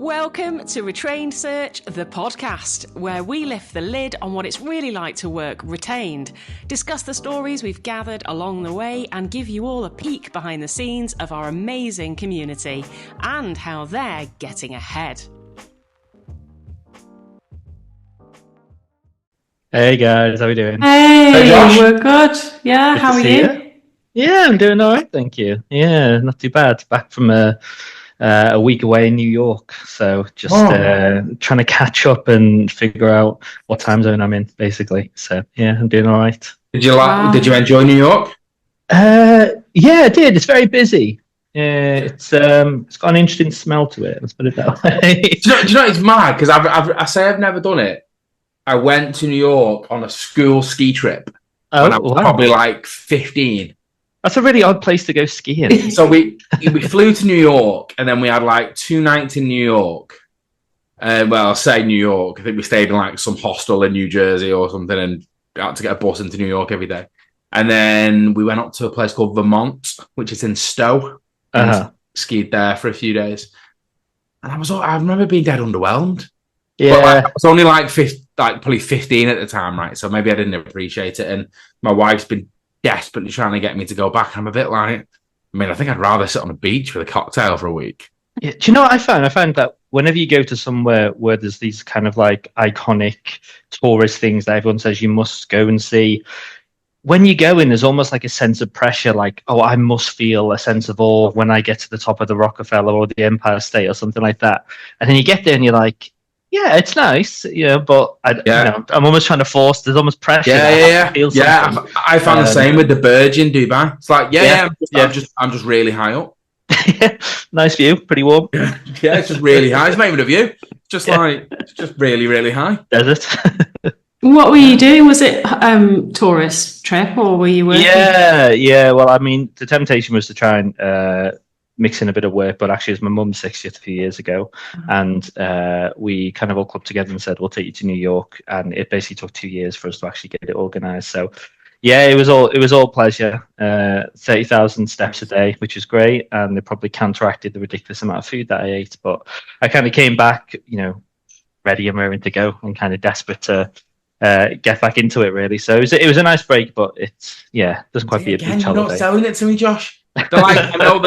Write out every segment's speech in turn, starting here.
Welcome to Retrained Search, the podcast, where we lift the lid on what it's really like to work retained, discuss the stories we've gathered along the way, and give you all a peek behind the scenes of our amazing community and how they're getting ahead. Hey guys, how are we doing? Hey, we're good. Yeah, how are you? Yeah, I'm doing all right, thank you. Yeah, not too bad. Back from a week away in New York, so just trying to catch up and figure out what time zone I'm in, basically. So yeah, I'm doing all right. Did you enjoy New York? Yeah, I did. It's very busy. It's got an interesting smell to it. Let's put it that way. Do you know it's mad because I've never done it. I went to New York on a school ski trip when I was probably like 15. That's a really odd place to go skiing. So we flew to New York, and then we had like 2 nights in New York. Well, I'll say New York. I think we stayed in like some hostel in New Jersey or something, and had to get a bus into New York every day. And then we went up to a place called Vermont, which is in Stowe, and skied there for a few days. And I remember being dead underwhelmed. Yeah, but I was only like probably 15 at the time, right? So maybe I didn't appreciate it. And my wife's been desperately trying to get me to go back. I'm a bit like, I think I'd rather sit on a beach with a cocktail for a week. Yeah. Do you know what I found? I found that whenever you go to somewhere where there's these kind of like iconic tourist things that everyone says you must go and see, when you go in, there's almost like a sense of pressure, like, oh, I must feel a sense of awe when I get to the top of the Rockefeller or the Empire State or something like that. And then you get there and you're like, yeah, it's nice, but I'm almost trying to force. There's almost pressure. Yeah. I found the same with the Burj in Dubai. It's like, I'm just really high up. Nice view, pretty warm. Yeah, it's just really high. It's not even a view. It's just it's just really, really high. Desert. What were you doing? Was it tourist trip or were you working? Yeah. Well, the temptation was to try and mix in a bit of work, but actually it was my mum's 60th a few years ago, and we kind of all clubbed together and said we'll take you to New York, and it basically took 2 years for us to actually get it organized. So yeah, it was all pleasure. 30,000 steps a day, which was great, and it probably counteracted the ridiculous amount of food that I ate, but I kind of came back ready and raring to go and kind of desperate to get back into it, really. So it was a nice break, but it's doesn't quite be a beach holiday. You're not selling it to me, Josh. I know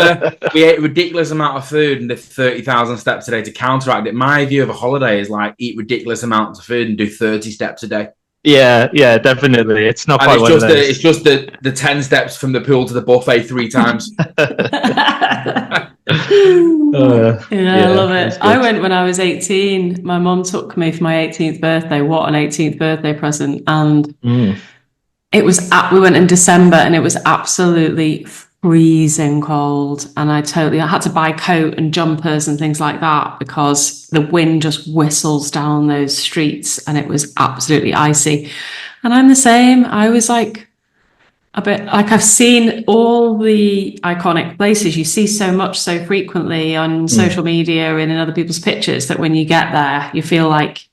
we ate a ridiculous amount of food and did 30,000 steps a day to counteract it. My view of a holiday is like eat ridiculous amounts of food and do 30 steps a day. Yeah, definitely. It's not quite one of those. It's just the 10 steps from the pool to the buffet 3 times. I love it. I went when I was 18. My mum took me for my 18th birthday. What an 18th birthday present. And it was we went in December, and it was absolutely freezing cold, and I had to buy coat and jumpers and things like that because the wind just whistles down those streets, and it was absolutely icy. And I'm the same. I was like a bit like, I've seen all the iconic places you see so much so frequently on social media and in other people's pictures, that when you get there you feel like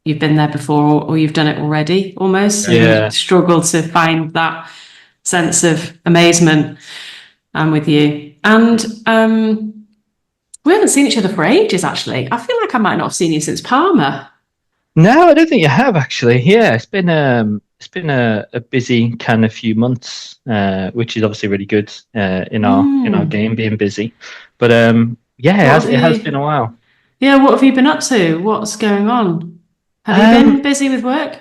you've been there before or you've done it already almost, and you struggle to find that sense of amazement. I'm with you. And we haven't seen each other for ages, actually. I feel like I might not have seen you since Parma. No, I don't think you have, actually. Yeah, it's been a busy kind of few months, which is obviously really good in our game, being busy. But it has been a while. Yeah, what have you been up to? What's going on? Have you been busy with work?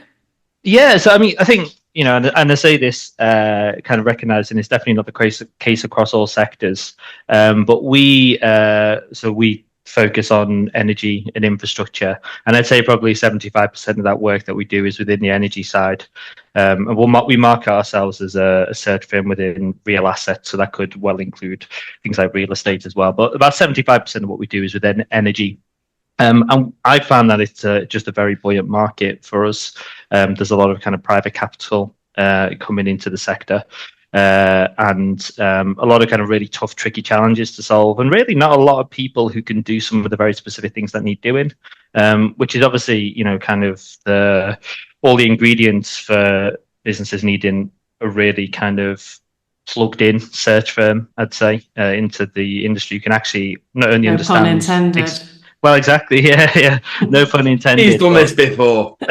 Yeah, so I think, and I say this kind of recognizing it's definitely not the case across all sectors, but we focus on energy and infrastructure, and I'd say probably 75% of that work that we do is within the energy side. And we market ourselves as a search firm within real assets, so that could well include things like real estate as well. But about 75% of what we do is within energy. And I found that it's just a very buoyant market for us. There's a lot of kind of private capital coming into the sector, and a lot of kind of really tough, tricky challenges to solve, and really not a lot of people who can do some of the very specific things that need doing, which is obviously, kind of all the ingredients for businesses needing a really kind of plugged in search firm, I'd say, into the industry. You can actually not only understand Well, exactly. Yeah. No pun intended. He's done this before. Do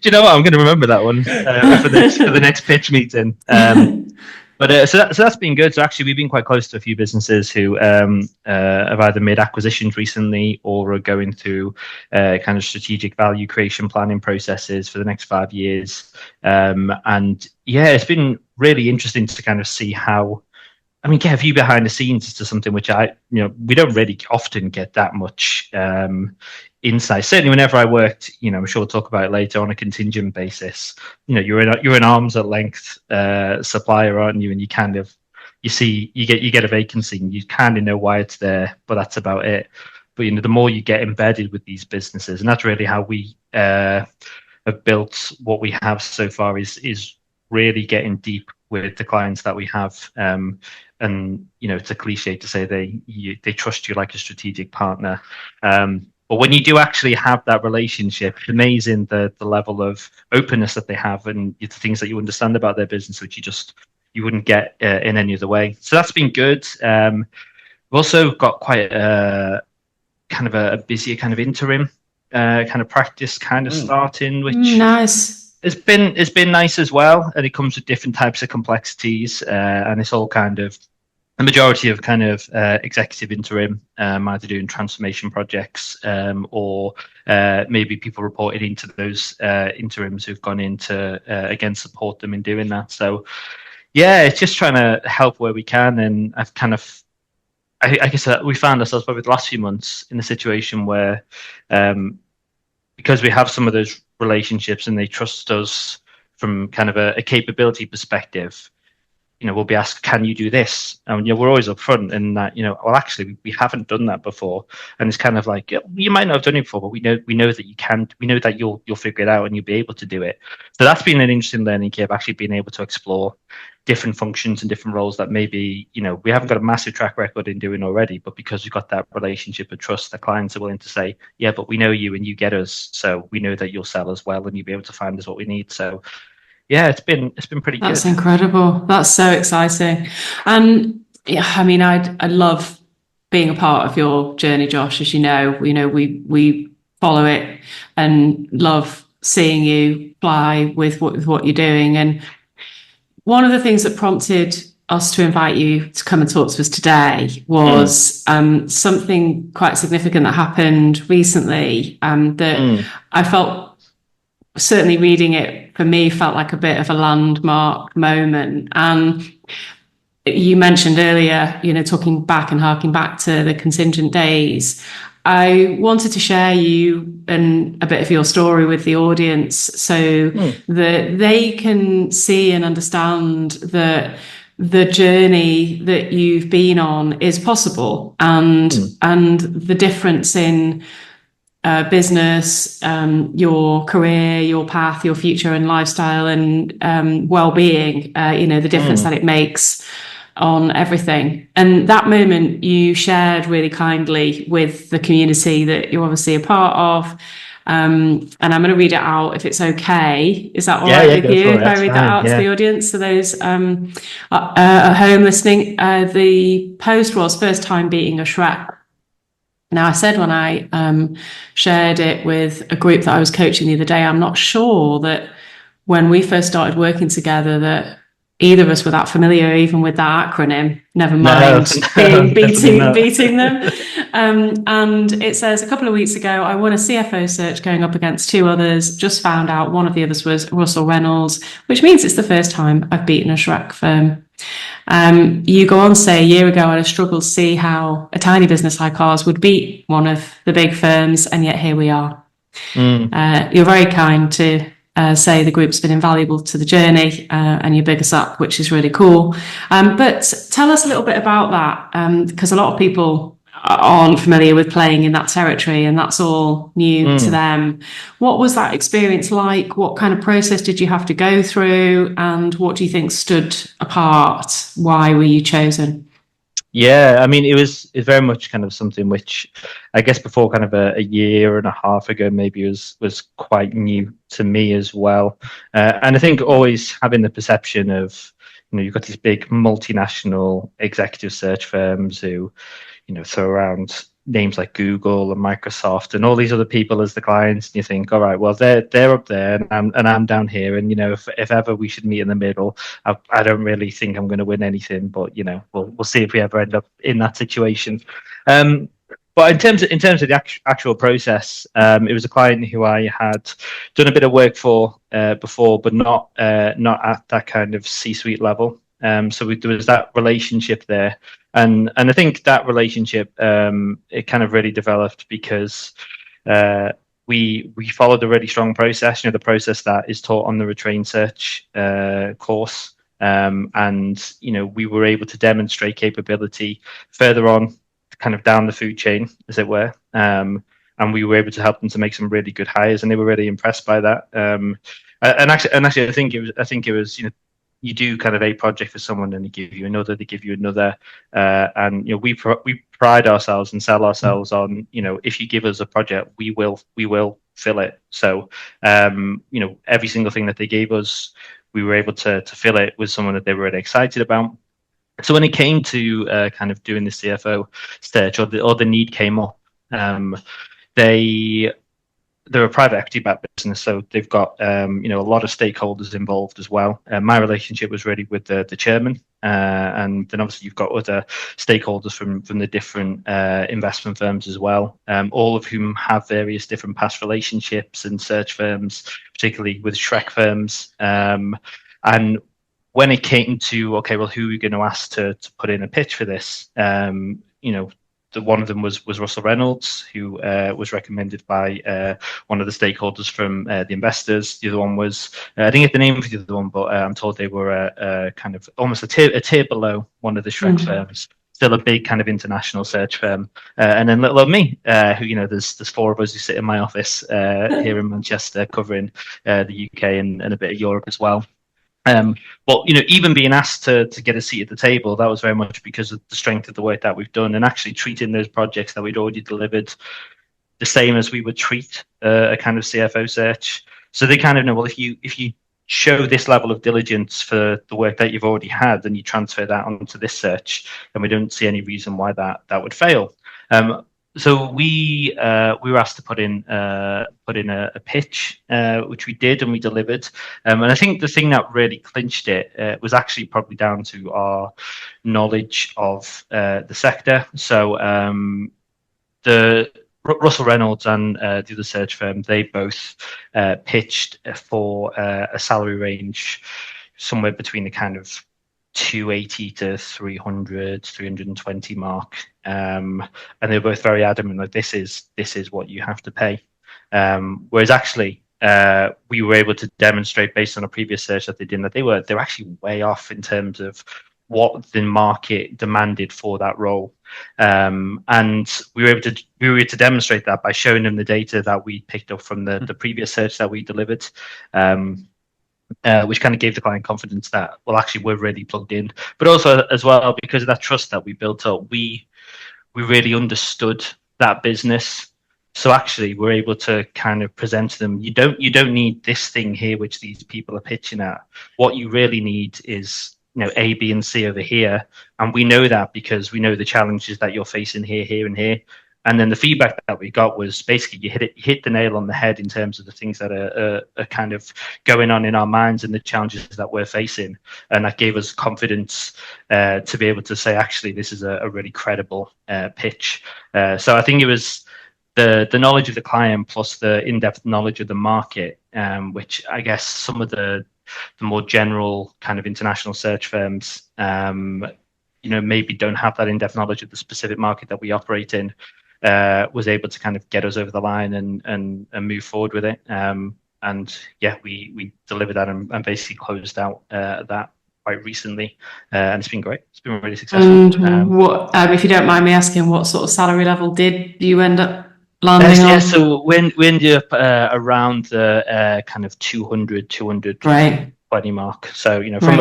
you know what? I'm going to remember that one for the next pitch meeting. But so that's been good. So actually, we've been quite close to a few businesses who have either made acquisitions recently or are going through kind of strategic value creation planning processes for the next 5 years. And yeah, it's been really interesting to kind of see how. I mean, get a view behind the scenes to something which we don't really often get that much insight. Certainly, whenever I worked, I'm sure we'll talk about it later, on a contingent basis. You're an arm's length supplier, aren't you? And you kind of you get a vacancy, and you kind of know why it's there, but that's about it. But the more you get embedded with these businesses, and that's really how we have built what we have so far, is really getting deep with the clients that we have. And it's a cliche to say they trust you like a strategic partner. But when you do actually have that relationship, it's amazing the level of openness that they have, and the things that you understand about their business, which you wouldn't get in any other way. So that's been good. We've also got quite a kind of a busier kind of interim kind of practice kind of starting, which nice. It's been nice as well, and it comes with different types of complexities, and it's all kind of the majority of kind of executive interim, either doing transformation projects or maybe people reporting into those interims who've gone in to again support them in doing that. So yeah, it's just trying to help where we can, and I've kind of I guess we found ourselves probably the last few months in a situation where because we have some of those relationships and they trust us from kind of a capability perspective, we'll be asked, can you do this? And we're always upfront in that, well, actually we haven't done that before. And it's kind of like, you might not have done it before, but we know that you can, we know that you'll figure it out and you'll be able to do it. So that's been an interesting learning curve, actually being able to explore different functions and different roles that maybe, we haven't got a massive track record in doing already, but because we've got that relationship of trust, the clients are willing to say, yeah, but we know you and you get us. So we know that you'll sell as well and you'll be able to find us what we need. So yeah, it's been pretty good. That's incredible. That's so exciting. And yeah, I mean, I love being a part of your journey, Josh. As you know, we follow it and love seeing you fly with what you're doing. And one of the things that prompted us to invite you to come and talk to us today was something quite significant that happened recently that I felt, certainly reading it for me, felt like a bit of a landmark moment. And you mentioned earlier, talking back and harking back to the Contingent days. I wanted to share you and a bit of your story with the audience so that they can see and understand that the journey that you've been on is possible, and the difference in business, your career, your path, your future and lifestyle and well-being, the difference that it makes on everything. And that moment you shared really kindly with the community that you're obviously a part of. And I'm going to read it out if it's okay. Is that all right with you if I read that out to the audience? So those at home listening, the post was first time beating a Shrek. Now, I said when I shared it with a group that I was coaching the other day, I'm not sure that when we first started working together that either of us were that familiar even with that acronym, never mind beating them. And it says, a couple of weeks ago, I won a CFO search going up against two others, just found out one of the others was Russell Reynolds, which means it's the first time I've beaten a Shrek firm. You go on to say, a year ago, I'd have struggled to see how a tiny business like ours would beat one of the big firms, and yet here we are. You're very kind to say the group's been invaluable to the journey, and you big us up, which is really cool. But tell us a little bit about that, because a lot of people aren't familiar with playing in that territory, and that's all new to them. What was that experience like? What kind of process did you have to go through? And what do you think stood apart? Why were you chosen? Yeah, I mean, it's very much kind of something which I guess before kind of a year and a half ago, maybe was quite new to me as well. And I think always having the perception of, you've got these big multinational executive search firms who, throw around names like Google and Microsoft and all these other people as the clients, and you think, all right, well, they're up there and I'm down here, and if ever we should meet in the middle, I don't really think I'm going to win anything, but we'll see if we ever end up in that situation. But in terms of the actual process, it was a client who I had done a bit of work for before, but not at that kind of C-suite level. So there was that relationship there, and I think that relationship it kind of really developed because we followed a really strong process. The process that is taught on the Retrained search course, and we were able to demonstrate capability further on, kind of down the food chain, as it were. And we were able to help them to make some really good hires, and they were really impressed by that. And actually, I think it was you do kind of a project for someone, and they give you another, and we pride ourselves and sell ourselves on if you give us a project, we will fill it. So every single thing that they gave us, we were able to fill it with someone that they were really excited about. So when it came to kind of doing the CFO search, or the need came up, they're a private equity backed business, so they've got a lot of stakeholders involved as well. My relationship was really with the chairman, and then obviously you've got other stakeholders from the different investment firms as well, all of whom have various different past relationships and search firms, particularly with Shrek firms. And when it came to, okay, well, who are we going to ask to put in a pitch for this? One of them was Russell Reynolds, who was recommended by one of the stakeholders from the investors. The other one was, I didn't get the name for the other one, but I'm told they were kind of almost a tier below one of the Shrek firms. Still a big kind of international search firm. And then little old me, who, there's four of us who sit in my office here in Manchester covering the UK and a bit of Europe as well. But even being asked to get a seat at the table, that was very much because of the strength of the work that we've done, and actually treating those projects that we'd already delivered the same as we would treat a kind of CFO search. So they kind of know, well, if you show this level of diligence for the work that you've already had, and you transfer that onto this search, then we don't see any reason why that would fail. So we were asked to put in a pitch, which we did, and we delivered. And I think the thing that really clinched it was actually probably down to our knowledge of the sector. So the Russell Reynolds and the other search firm, they both pitched for a salary range somewhere between the kind of 280 to 320 mark, and they're both very adamant that this is what you have to pay. Whereas actually, we were able to demonstrate based on a previous search that they did that they're actually way off in terms of what the market demanded for that role. And we were able to demonstrate that by showing them the data that we picked up from the previous search that we delivered. Which kind of gave the client confidence that, well, actually, we're really plugged in. But also, as well, because of that trust that we built up, we really understood that business. So actually, we're able to kind of present to them, you don't need this thing here, which these people are pitching at. What you really need is A, B, and C over here. And we know that because we know the challenges that you're facing here, here, and here. And then the feedback that we got was basically you hit the nail on the head in terms of the things that are kind of going on in our minds and the challenges that we're facing. And that gave us confidence to be able to say, actually, this is a really credible pitch. So I think it was the knowledge of the client plus the in-depth knowledge of the market, which I guess some of the more general kind of international search firms, maybe don't have that in-depth knowledge of the specific market that we operate in. Was able to kind of get us over the line and move forward with it. And yeah, we delivered that and basically closed out that quite recently. And it's been great. It's been really successful. And what, if you don't mind me asking, what sort of salary level did you end up landing on? Yeah, so we ended up around the kind of 200 right. 20 mark. So from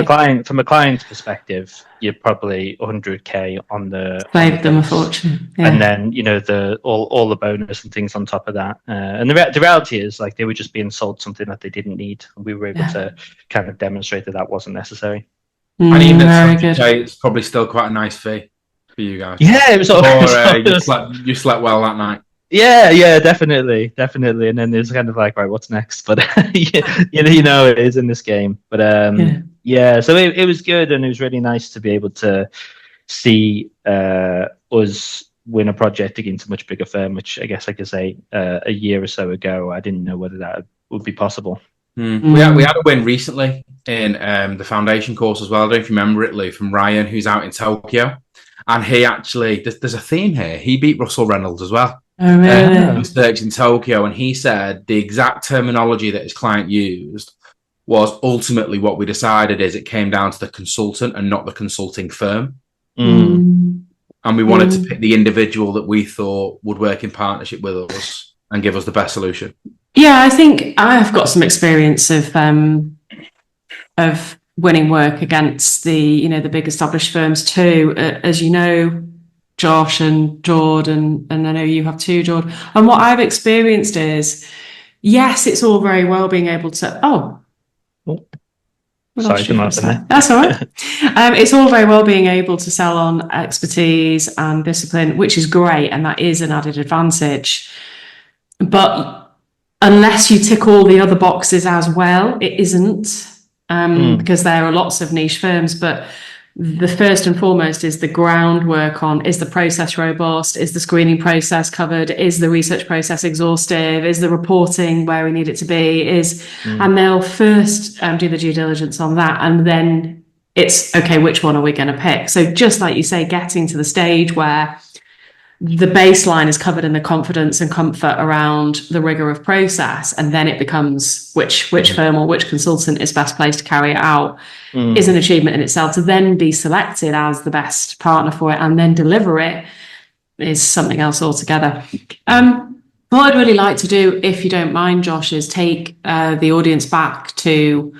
a client's perspective, you're probably 100k on the saved them a fortune, and then the all the bonus and things on top of that. And the reality is, like, they were just being sold something that they didn't need, and we were able to kind of demonstrate that wasn't necessary. And even at 70k, it's probably still quite a nice fee. for you guys? Yeah, it was Or it you was- slept well that night? yeah, definitely. And then there's kind of like, right, what's next? But you know, it is in this game. But yeah, so it was good, and it was really nice to be able to see us win a project against a much bigger firm, which I guess, like I say, a year or so ago, I didn't know whether that would be possible. We had a win recently in the foundation course as well. I don't know if you remember it, Lou, from Ryan, who's out in Tokyo. And he actually, there's a theme here. He beat Russell Reynolds as well. Oh, really? Research in Tokyo, and he said the exact terminology that his client used was ultimately what we decided is it came down to the consultant and not the consulting firm. And we wanted to pick the individual that we thought would work in partnership with us and give us the best solution. Yeah, I think I've got some experience of winning work against the big established firms too. As you know, Josh and Jordan, and I know you have too, Jordan. And what I've experienced is, yes, it's all very well being able to. Sorry, that's all right. It's all very well being able to sell on expertise and discipline, which is great, and that is an added advantage. But unless you tick all the other boxes as well, it isn't, because there are lots of niche firms. But the first and foremost is the groundwork on, is the process robust? Is the screening process covered? Is the research process exhaustive? Is the reporting where we need it to be? And they'll first do the due diligence on that. And then it's, okay, which one are we going to pick? So just like you say, getting to the stage where the baseline is covered in the confidence and comfort around the rigor of process, and then it becomes which firm or which consultant is best placed to carry it out, is an achievement in itself. To then be selected as the best partner for it and then deliver it is something else altogether. What I'd really like to do, if you don't mind, Josh, is take the audience back to,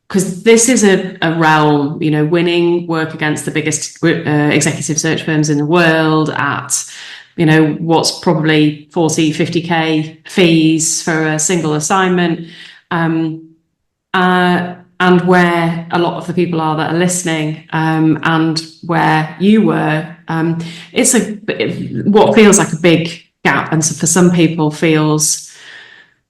because this is a realm, winning work against the biggest executive search firms in the world at, what's probably 40, 50K fees for a single assignment. And where a lot of the people are that are listening, and where you were, it's what feels like a big gap, and so for some people feels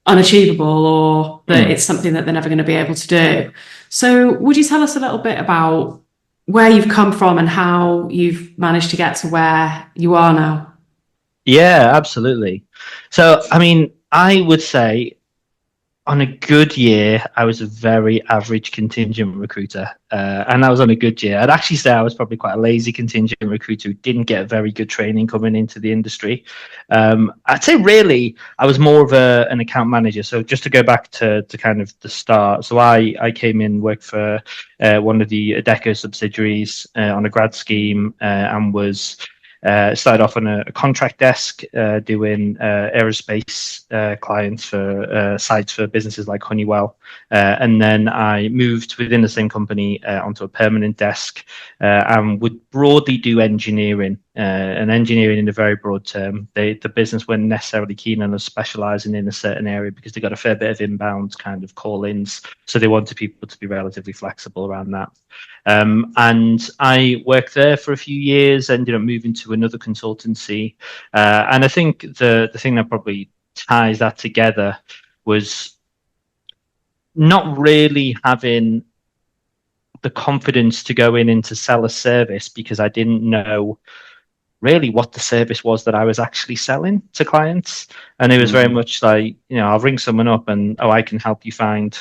unachievable, or that it's something that they're never going to be able to do. So would you tell us a little bit about where you've come from and how you've managed to get to where you are now? Yeah, absolutely. So, I mean, I would say on a good year, I was a very average contingent recruiter. And I was on a good year. I'd actually say I was probably quite a lazy contingent recruiter who didn't get very good training coming into the industry. I'd say really I was more of an account manager. So just to go back to kind of the start. So I came in, worked for one of the Adecco subsidiaries on a grad scheme, and was started off on a contract desk doing aerospace clients for sites for businesses like Honeywell. And then I moved within the same company onto a permanent desk, and would broadly do engineering. And engineering in a very broad term. The business weren't necessarily keen on us specialising in a certain area because they got a fair bit of inbound kind of call-ins. So they wanted people to be relatively flexible around that. And I worked there for a few years, ended up moving to another consultancy. And I think the thing that probably ties that together was not really having the confidence to go in and to sell a service, because I didn't know really what the service was that I was actually selling to clients. And it was very much like, I'll ring someone up and, I can help you find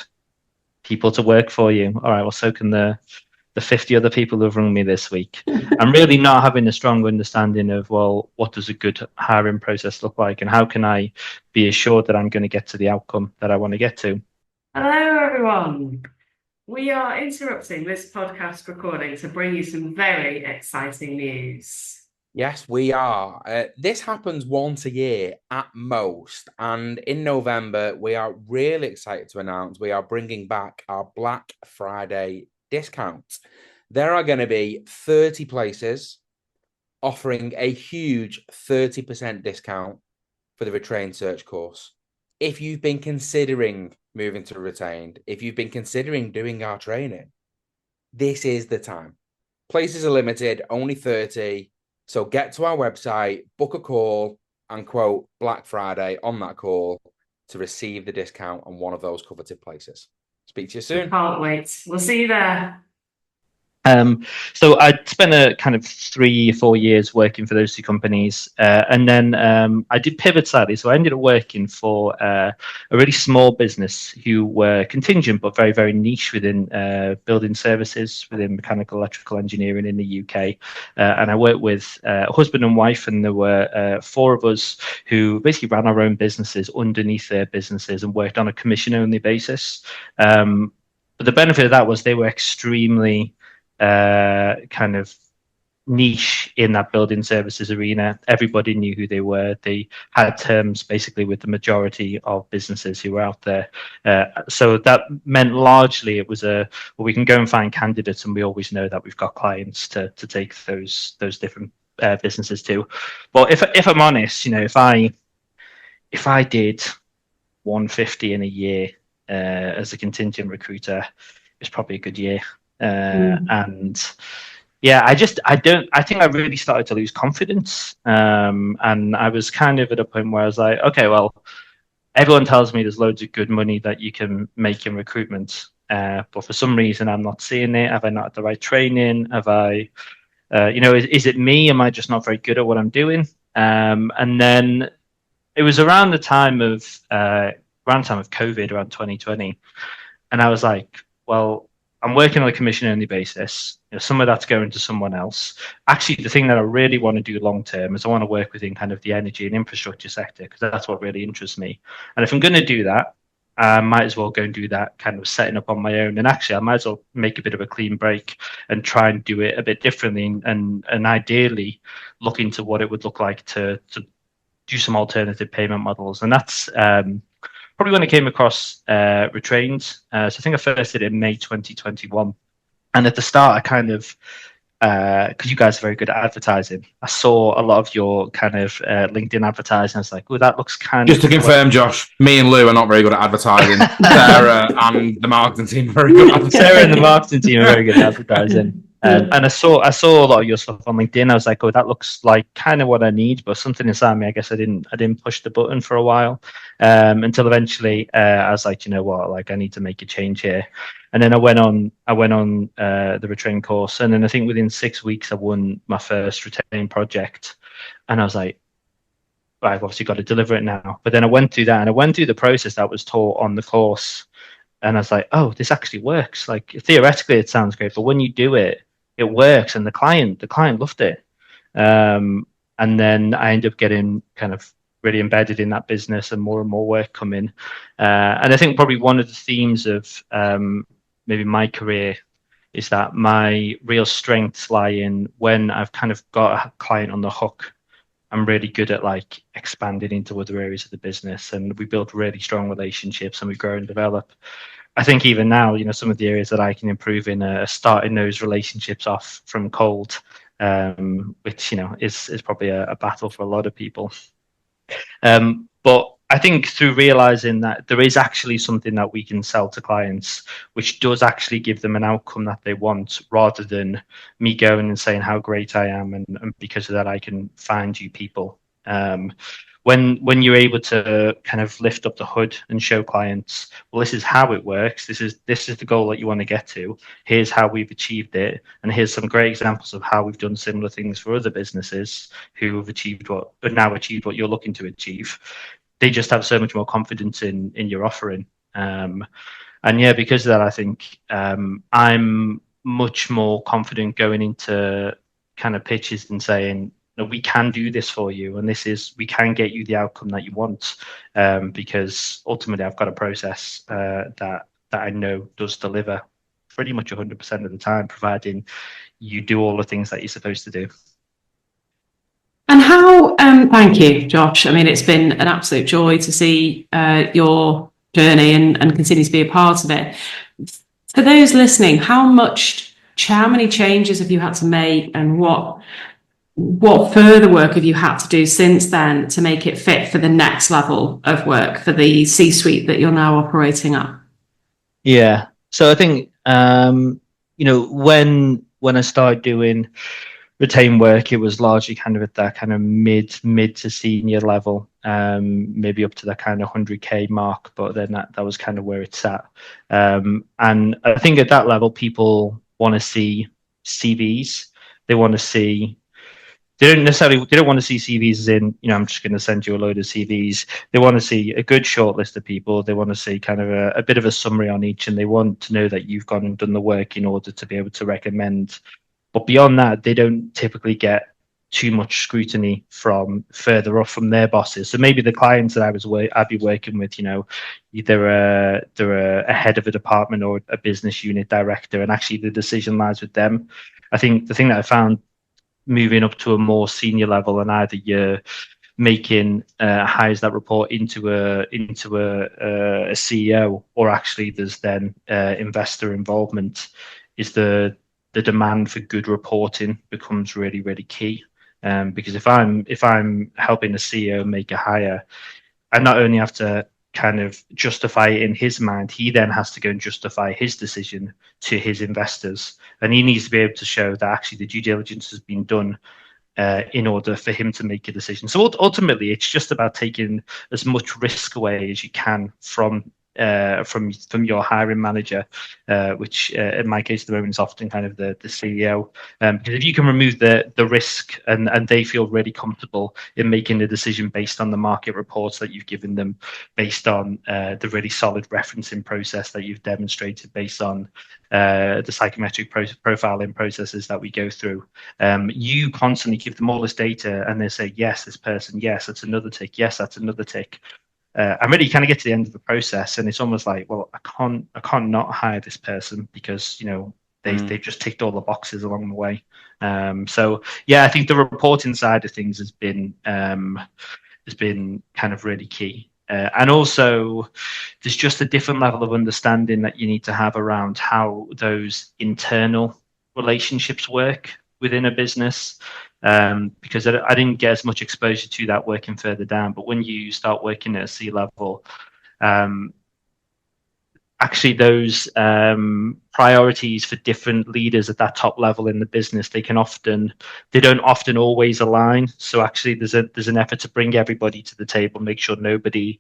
people to work for you. All right, well, so can the 50 other people who've rung me this week. I'm really not having a strong understanding of, well, what does a good hiring process look like, and how can I be assured that I'm going to get to the outcome that I want to get to? Hello, everyone. We are interrupting this podcast recording to bring you some very exciting news. Yes, we are. This happens once a year at most. And in November, we are really excited to announce we are bringing back our Black Friday discount. There are going to be 30 places offering a huge 30% discount for the Retrained search course. If you've been considering moving to Retained, if you've been considering doing our training, this is the time. Places are limited, only 30. So get to our website, book a call, and quote Black Friday on that call to receive the discount on one of those coveted places. Speak to you soon. Can't wait. We'll see you there. So I spent a kind of 3 or 4 years working for those two companies, and then I did pivot slightly. So I ended up working for a really small business who were contingent but very, very niche within building services, within mechanical electrical engineering in the UK. And I worked with a husband and wife, and there were 4 of us who basically ran our own businesses underneath their businesses and worked on a commission-only basis. But the benefit of that was they were extremely kind of niche in that building services arena. Everybody knew who they were. They had terms basically with the majority of businesses who were out there. So that meant largely it was we can go and find candidates, and we always know that we've got clients to take those different businesses to. But if I'm honest, if I did 150 in a year as a contingent recruiter, it's probably a good year. And yeah, I think I really started to lose confidence. And I was kind of at a point where I was like, okay, well, everyone tells me there's loads of good money that you can make in recruitment. But for some reason, I'm not seeing it. Have I not had the right training? Have I, is it me? Am I just not very good at what I'm doing? And then it was around the time of COVID, around 2020. And I was like, well, I'm working on a commission-only basis. Some of that's going to someone else. Actually, the thing that I really want to do long-term is I want to work within kind of the energy and infrastructure sector, because that's what really interests me. And if I'm going to do that, I might as well go and do that kind of setting up on my own. And actually, I might as well make a bit of a clean break and try and do it a bit differently, and ideally look into what it would look like to do some alternative payment models. And that's probably when I came across Retrained. So I think I first did it in May 2021. And at the start, I kind of, because you guys are very good at advertising, I saw a lot of your kind of LinkedIn advertising. I was like, oh, that looks kind Just to confirm, Josh, me and Lou are not very good at advertising. Sarah and the marketing team are very good at advertising. Sarah and the marketing team are very good at advertising. And I saw a lot of your stuff on LinkedIn. I was like, oh, that looks like kind of what I need, but something inside me, I guess I didn't push the button for a while, until eventually I was like, you know what, like I need to make a change here. And then I went on the Retrained course, and then I think within 6 weeks I won my first Retrained project, and I was like, right, I've obviously got to deliver it now. But then I went through that, and I went through the process that was taught on the course, and I was like, oh, this actually works. Like theoretically, it sounds great, but when you do it, it works, and the client loved it. And then I ended up getting kind of really embedded in that business, and more work coming. And I think probably one of the themes of maybe my career is that my real strengths lie in when I've kind of got a client on the hook. I'm really good at like expanding into other areas of the business, and we build really strong relationships, and we grow and develop. I think even now, some of the areas that I can improve in are starting those relationships off from cold, which, is probably a battle for a lot of people. But I think through realizing that there is actually something that we can sell to clients, which does actually give them an outcome that they want, rather than me going and saying how great I am, and because of that, I can find you people. When you're able to kind of lift up the hood and show clients, well, this is how it works. This is the goal that you want to get to. Here's how we've achieved it, and here's some great examples of how we've done similar things for other businesses who have achieved what you're looking to achieve. They just have so much more confidence in your offering. And yeah, because of that, I think I'm much more confident going into kind of pitches and saying, no, we can do this for you, and we can get you the outcome that you want, because ultimately I've got a process that I know does deliver pretty much 100% of the time, providing you do all the things that you're supposed to do. And how, thank you, Josh. I mean, it's been an absolute joy to see your journey and continue to be a part of it. For those listening, how many changes have you had to make, and what further work have you had to do since then to make it fit for the next level of work for the C-suite that you're now operating at? Yeah. So I think, when I started doing retained work, it was largely kind of at that kind of mid to senior level, maybe up to the kind of 100k mark, but then that was kind of where it's at. And I think at that level, people want to see CVs. They want to see. They don't want to see CVs as in, I'm just going to send you a load of CVs. They want to see a good short list of people. They want to see kind of a bit of a summary on each, and they want to know that you've gone and done the work in order to be able to recommend. But beyond that, they don't typically get too much scrutiny from further off from their bosses. So maybe the clients that I'd be working with, they're a head of a department or a business unit director, and actually the decision lies with them. I think the thing that I found moving up to a more senior level, and either you're making hires that report into a CEO, or actually there's then investor involvement, is the demand for good reporting becomes really, really key. Because if I'm helping a CEO make a hire, I not only have to kind of justify it in his mind, he then has to go and justify his decision to his investors, and he needs to be able to show that actually the due diligence has been done in order for him to make a decision. So ultimately, it's just about taking as much risk away as you can from your hiring manager, which in my case at the moment is often kind of the CEO. Because if you can remove the risk, and they feel really comfortable in making a decision based on the market reports that you've given them, based on the really solid referencing process that you've demonstrated, based on the psychometric profiling processes that we go through, you constantly give them all this data, and they say, yes, this person, yes, that's another tick, yes, that's another tick. And really kind of get to the end of the process, and it's almost like, well, I can't not hire this person because they've just ticked all the boxes along the way. So yeah, I think the reporting side of things has been kind of really key. And also, there's just a different level of understanding that you need to have around how those internal relationships work within a business. Because I didn't get as much exposure to that working further down. But when you start working at a C level, actually those priorities for different leaders at that top level in the business, they don't often always align. So actually there's an effort to bring everybody to the table, make sure nobody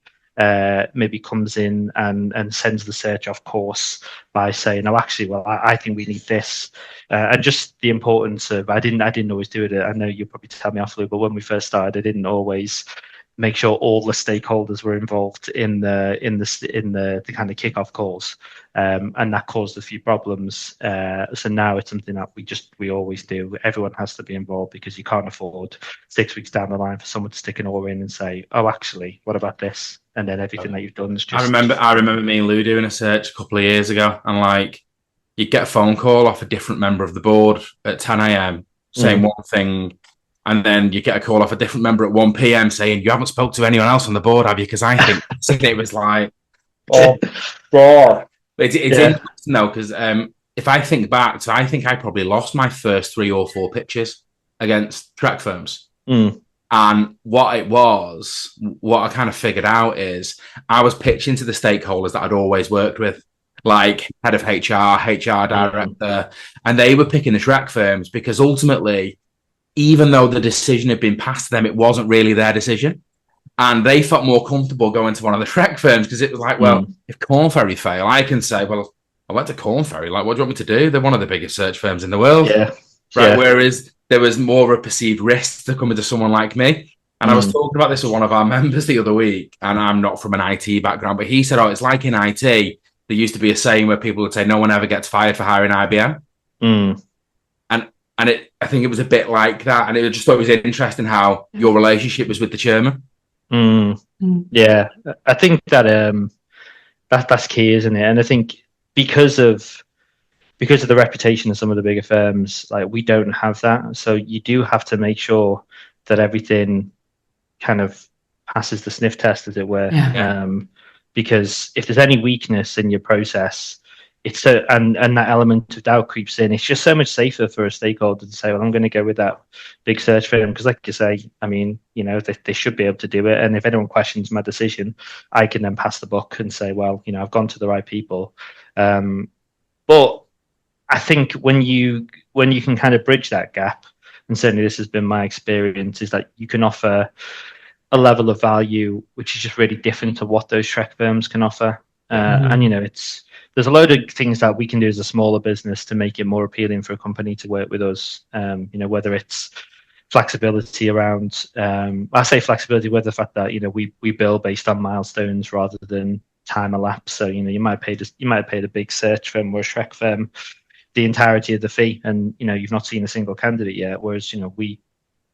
maybe comes in and sends the search off course by saying, no, actually, well, I think we need this. And just the importance of, I didn't always do it. I know you'll probably tell me afterwards, but when we first started, I didn't always make sure all the stakeholders were involved in the kind of kickoff calls, and that caused a few problems. So now it's something that we always do. Everyone has to be involved, because you can't afford 6 weeks down the line for someone to stick an oar in and say, oh, actually, what about this? And then everything that you've done is just. I remember me and Lou doing a search a couple of years ago, and you'd get a phone call off a different member of the board at 10 a.m. saying one thing, and then you get a call off a different member at 1 p.m. saying, you haven't spoke to anyone else on the board, have you? Because I think it was like, oh, God. It's interesting though, because if I think back to, I think I probably lost my first 3 or 4 pitches against track firms. And what I kind of figured out is I was pitching to the stakeholders that I'd always worked with, like head of HR director, and they were picking the track firms because ultimately, even though the decision had been passed to them, it wasn't really their decision. And they felt more comfortable going to one of the track firms because it was like, well, if Corn Ferry fail, I can say, well, I went to Corn Ferry. Like, what do you want me to do? They're one of the biggest search firms in the world. Yeah. Right. Yeah. Whereas there was more of a perceived risk to coming to someone like me. And I was talking about this with one of our members the other week, and I'm not from an IT background, but he said, oh, it's like in IT, there used to be a saying where people would say, no one ever gets fired for hiring IBM. And I think it was a bit like that. And it just thought it was interesting how your relationship was with the chairman. Yeah, I think that's key, isn't it? And I think because of the reputation of some of the bigger firms, like, we don't have that. So you do have to make sure that everything kind of passes the sniff test, as it were. Because if there's any weakness in your process, and that element of doubt creeps in, it's just so much safer for a stakeholder to say, well, I'm going to go with that big search firm, because like you say, I mean, they should be able to do it. And if anyone questions my decision, I can then pass the buck and say, well, I've gone to the right people. But I think when you can kind of bridge that gap, and certainly this has been my experience, is that you can offer a level of value which is just really different to what those Shrek firms can offer. And there's a load of things that we can do as a smaller business to make it more appealing for a company to work with us. Whether it's flexibility around, I say flexibility with the fact that we bill based on milestones rather than time elapsed. So you might have paid a big search firm or a Shrek firm the entirety of the fee, and you've not seen a single candidate yet. Whereas we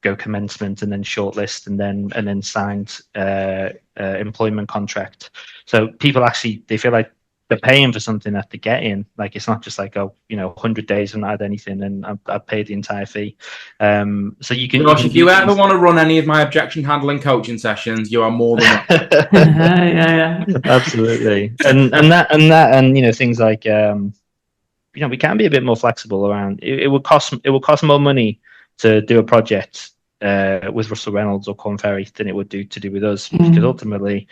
go commencement and then shortlist and then signed employment contract. So people actually, they feel like they're paying for something that they get in. Like, it's not just like, 100 days and not had anything and I've paid the entire fee. So you can. Gosh, if you ever want to run any of my objection handling coaching sessions, you are more than welcome. Yeah. Absolutely. And things like we can be a bit more flexible around. It would cost more money to do a project with Russell Reynolds or Corn Ferry than it would do with us, because ultimately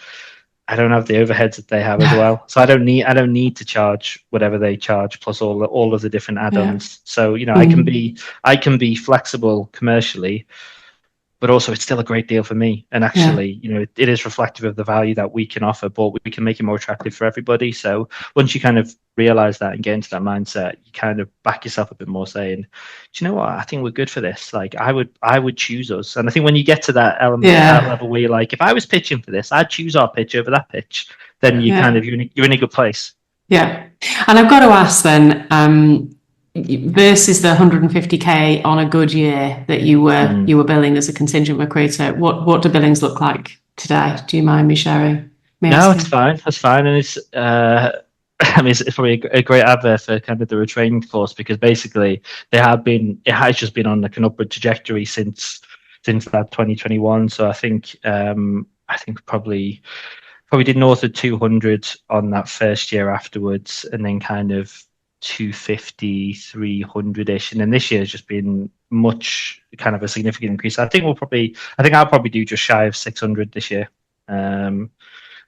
I don't have the overheads that they have as well. So I don't need to charge whatever they charge plus all of the different add-ons. Yeah. So I can be flexible commercially, but also it's still a great deal for me. And actually, it is reflective of the value that we can offer, but we can make it more attractive for everybody. So once you kind of realize that and get into that mindset, you kind of back yourself a bit more, saying, do you know what? I think we're good for this. Like, I would choose us. And I think when you get to that element, that level where you're like, if I was pitching for this, I'd choose our pitch over that pitch. Then you're in a good place. Yeah. And I've got to ask then, versus the 150k on a good year that you were billing as a contingent recruiter, what do billings look like today? Do you mind me sharing? No, it's fine. That's fine. And it's it's probably a great advert for kind of the Retrained course, because basically it has just been on like an upward trajectory since that 2021. So I think probably did north of 200 on that first year afterwards, and then kind of 250, 300-ish, and then this year has just been much kind of a significant increase. I think I'll probably do just shy of 600 this year,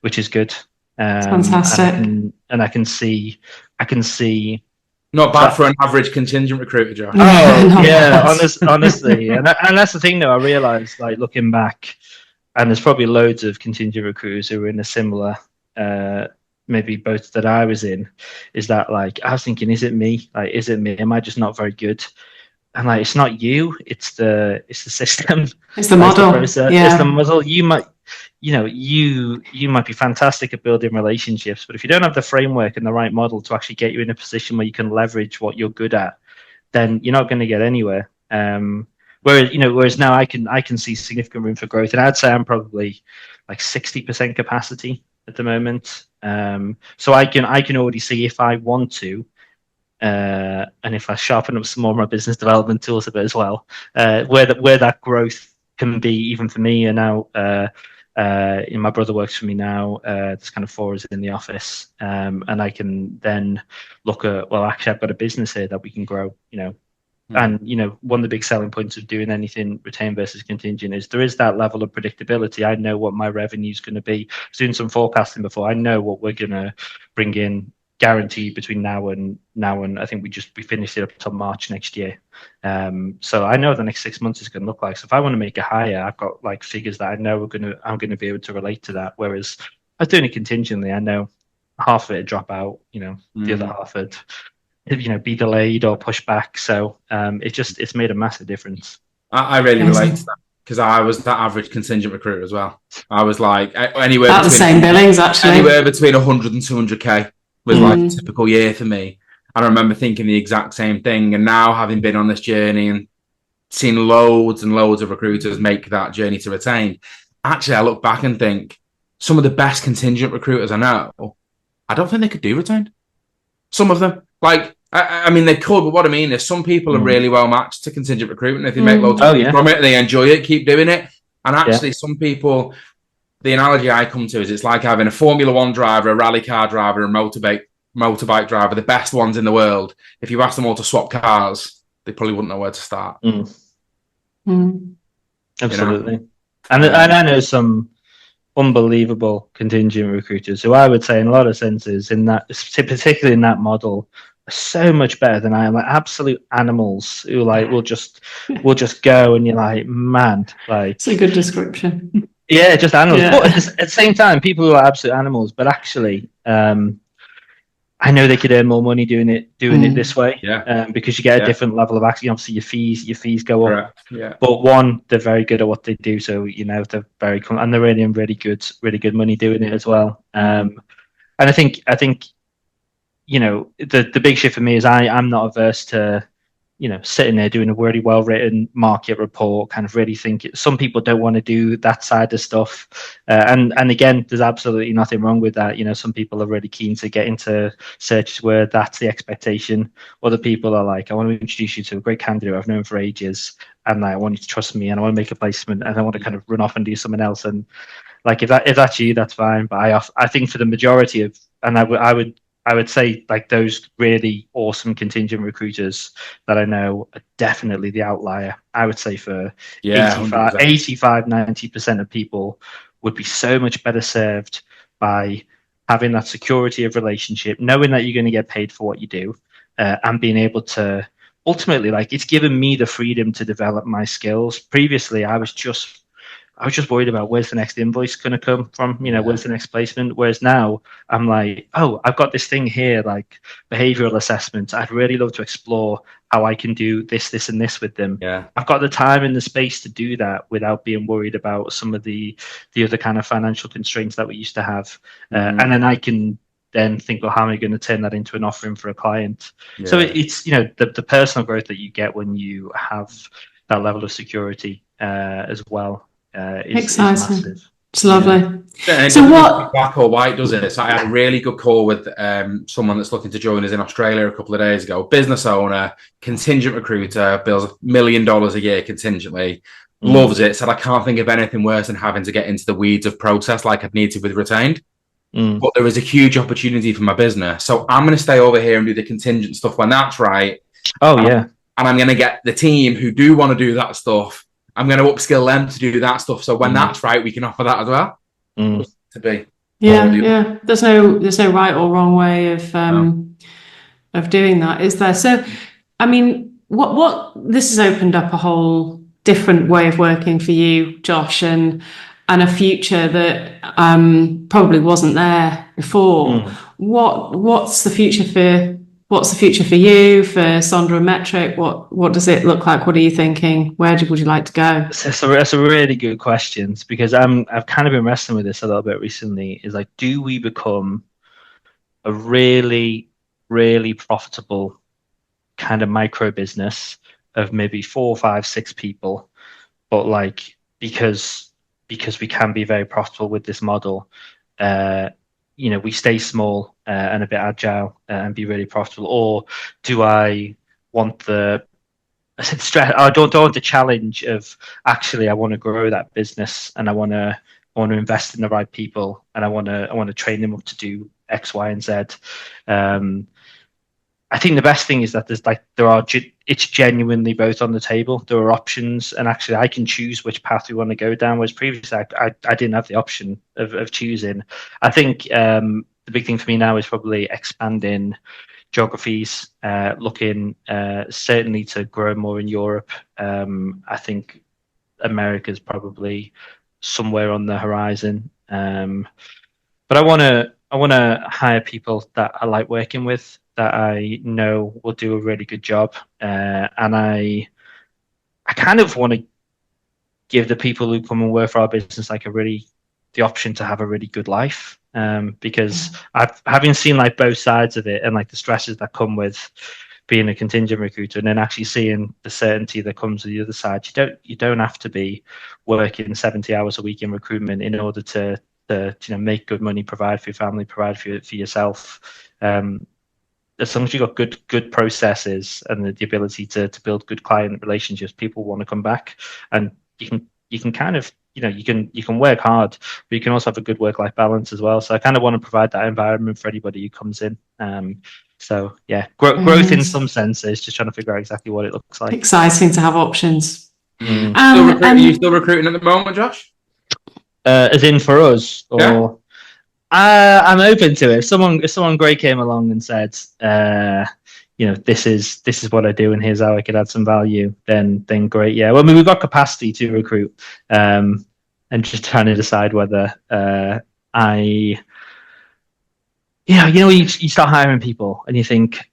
which is good. Fantastic. And I can see not bad for an average contingent recruiter, Josh. Oh yeah, honestly, and that's the thing though. I realised, like, looking back, and there's probably loads of contingent recruiters who are in a similar maybe boat that I was in, is that, like, I was thinking, is it me? Like, is it me? Am I just not very good? And like, it's not you, it's the system. It's the model. It's the model. You might be fantastic at building relationships, but if you don't have the framework and the right model to actually get you in a position where you can leverage what you're good at, then you're not going to get anywhere. Whereas now I can see significant room for growth, and I'd say I'm probably like 60% capacity at the moment. So I can already see, if I want to, and if I sharpen up some more of my business development tools a bit as well, where that growth can be, even for me. And now my brother works for me now. There's kind of 4 of us in the office, and I can then look at, well, actually I've got a business here that we can grow, And one of the big selling points of doing anything retained versus contingent is there is that level of predictability. I know what my revenue is going to be. I was doing some forecasting before. I know what we're going to bring in, guaranteed, between now and I think we finished it up till March next year. So I know what the next 6 months is going to look like. So if I want to make a hire, I've got like figures that I know I'm going to be able to relate to that. Whereas I was doing it contingently, I know half of it would drop out, the other half would be delayed or pushed back. So it's made a massive difference. I really relate to that, because I was that average contingent recruiter as well. I was like anywhere about the same billings, actually. Anywhere between 100 and 200k was like a typical year for me. And I remember thinking the exact same thing. And now, having been on this journey and seen loads and loads of recruiters make that journey to Retained, actually I look back and think some of the best contingent recruiters I know, I don't think they could do Retained. Some of them. Like, I mean, they could, but what I mean is some people are really well matched to contingent recruitment. If they make loads of money from it, they enjoy it, keep doing it. And actually, some people, the analogy I come to is it's like having a Formula One driver, a rally car driver, a motorbike driver, the best ones in the world. If you ask them all to swap cars, they probably wouldn't know where to start. Absolutely. And I know some unbelievable contingent recruiters who I would say, in a lot of senses, in that, particularly in that model, so much better than I am. Like absolute animals who like will just go, and you're like, man, like It's a good description. yeah, just animals. Yeah. But at the same time, people who are absolute animals, but actually, I know they could earn more money doing it this way. Yeah. Because you get a different level of access. Obviously, your fees go up. Correct. Yeah. But one, they're very good at what they do, so they're and they're earning really good money doing it as well. And I think the big shift for me is I'm not averse to sitting there doing a really well written market report, kind of really think some people don't want to do that side of stuff. And again, there's absolutely nothing wrong with that. Some people are really keen to get into searches where that's the expectation. Other people are like, I want to introduce you to a great candidate I've known for ages, and I want you to trust me, and I want to make a placement, and I want to kind of run off and do something else. And like, if that's you, that's fine. But I think for the majority of, and I would say like those really awesome contingent recruiters that I know are definitely the outlier. I would say for 85, 90% of people would be so much better served by having that security of relationship, knowing that you're going to get paid for what you do, and being able to ultimately, like, it's given me the freedom to develop my skills. Previously, I was just worried about where's the next invoice going to come from, where's the next placement. Whereas now I'm like, oh, I've got this thing here, like behavioral assessments. I'd really love to explore how I can do this, and this with them. Yeah. I've got the time and the space to do that without being worried about some of the other kind of financial constraints that we used to have. And then I can then think, well, how am I going to turn that into an offering for a client? Yeah. So it's, the personal growth that you get when you have that level of security as well. Is massive. It's lovely. Yeah. So what? Black or white, doesn't it? So I had a really good call with someone that's looking to join us in Australia a couple of days ago. Business owner, contingent recruiter, bills $1 million a year contingently. Loves it. Said I can't think of anything worse than having to get into the weeds of process like I'd need to with Retained. But there is a huge opportunity for my business, so I'm going to stay over here and do the contingent stuff when that's right. And I'm going to get the team who do want to do that stuff. I'm going to upskill them to do that stuff. So when that's right, we can offer that as well. To be. Yeah. There's no right or wrong way of doing that, is there? So, I mean, what this has opened up a whole different way of working for you, Josh, and a future that probably wasn't there before. What's the future for? What's the future for you, for Sonder Metric? What does it look like? What are you thinking? Where would you like to go? So that's a really good question, because I've kind of been wrestling with this a little bit recently. Is like, do we become a really, really profitable kind of micro business of maybe 4, 5, 6 people, but like because we can be very profitable with this model, we stay small and a bit agile and be really profitable? Or do I want I don't want the challenge of, actually I want to grow that business, and I want to invest in the right people, and I want to train them up to do X, Y, and Z. I think the best thing is that it's genuinely both on the table. There are options, and actually I can choose which path we want to go down, whereas previously I didn't have the option of choosing. I think the big thing for me now is probably expanding geographies, looking certainly to grow more in Europe. I think America's probably somewhere on the horizon. But I want to hire people that I like working with, that I know will do a really good job, and I kind of want to give the people who come and work for our business the option to have a really good life, because having seen like both sides of it, and like the stresses that come with being a contingent recruiter, and then actually seeing the certainty that comes with the other side. You don't have to be working 70 hours a week in recruitment in order to make good money, provide for your family, provide for yourself. As long as you've got good processes and the ability to build good client relationships, people want to come back. And you can kind of, you can work hard, but you can also have a good work-life balance as well. So I kind of want to provide that environment for anybody who comes in. So yeah, growth in some senses, just trying to figure out exactly what it looks like. Exciting to have options. Are you still recruiting at the moment, Josh? As in for us, or? Yeah. I'm open to it. If someone great came along and said, this is what I do, and here's how I could add some value, then great. Yeah. Well, I mean, we've got capacity to recruit, and just trying to decide whether you start hiring people and you think,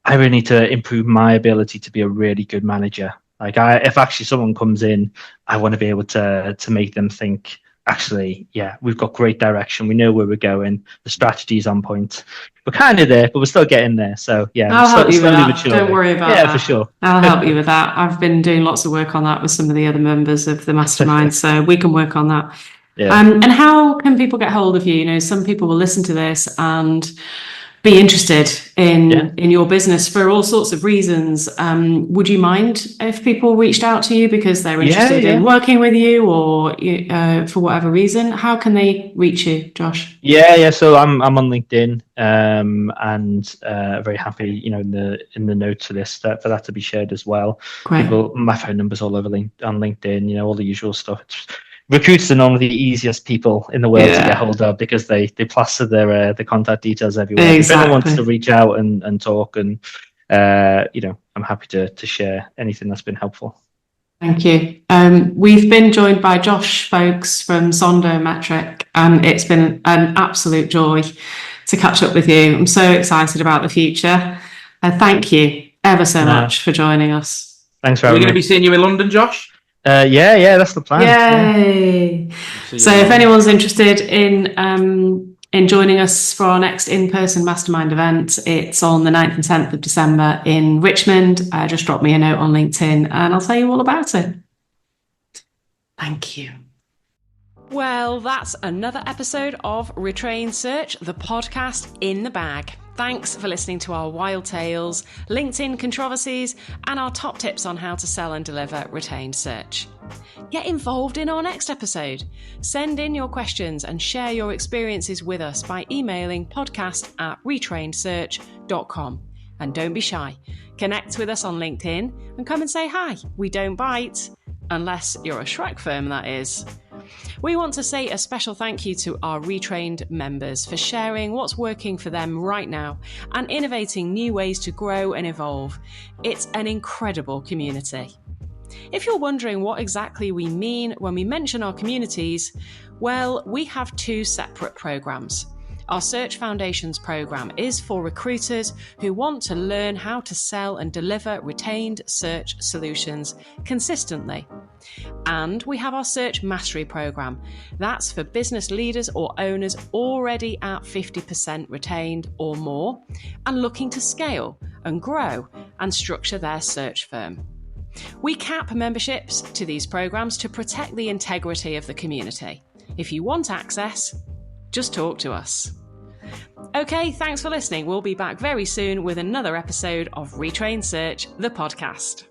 I really need to improve my ability to be a really good manager. Like, if actually someone comes in, I want to be able to make them think, actually, yeah, we've got great direction. We know where we're going. The strategy's on point. We're kind of there, but we're still getting there. So yeah, I'll help you with that. Don't worry about that. Yeah, for sure. I'll help you with that. I've been doing lots of work on that with some of the other members of the mastermind, so we can work on that. Yeah. And how can people get hold of you? Some people will listen to this and be interested in your business for all sorts of reasons. Would you mind if people reached out to you because they're interested in working with you, or for whatever reason? How can they reach you, Josh? Yeah. So I'm on LinkedIn, and very happy, in the notes for this for that to be shared as well. Great. My phone number's all over on LinkedIn. All the usual stuff. Recruiters are normally the easiest people in the world to get hold of because they plaster their contact details everywhere. Exactly. If anyone wants to reach out and talk, and I'm happy to share anything that's been helpful. Thank you. We've been joined by Josh Foulkes from Sonder Metric, and it's been an absolute joy to catch up with you. I'm so excited about the future. Thank you ever so much for joining us. Thanks for having me. We're going to be seeing you in London, Josh? Yeah, that's the plan. Yay! Yeah. So if anyone's interested in joining us for our next in-person mastermind event, it's on the 9th and 10th of December in Richmond. Just drop me a note on LinkedIn and I'll tell you all about it. Thank you. Well, that's another episode of Retrained Search, the podcast in the bag. Thanks for listening to our wild tales, LinkedIn controversies, and our top tips on how to sell and deliver retained search. Get involved in our next episode. Send in your questions and share your experiences with us by emailing podcast@retrainedsearch.com. And don't be shy. Connect with us on LinkedIn and come and say hi. We don't bite. Unless you're a Shrek firm, that is. We want to say a special thank you to our Retrained members for sharing what's working for them right now and innovating new ways to grow and evolve. It's an incredible community. If you're wondering what exactly we mean when we mention our communities, well, we have two separate programs. Our Search Foundations program is for recruiters who want to learn how to sell and deliver retained search solutions consistently. And we have our Search Mastery program. That's for business leaders or owners already at 50% retained or more and looking to scale and grow and structure their search firm. We cap memberships to these programs to protect the integrity of the community. If you want access, just talk to us. Okay, thanks for listening. We'll be back very soon with another episode of Retrained Search, the podcast.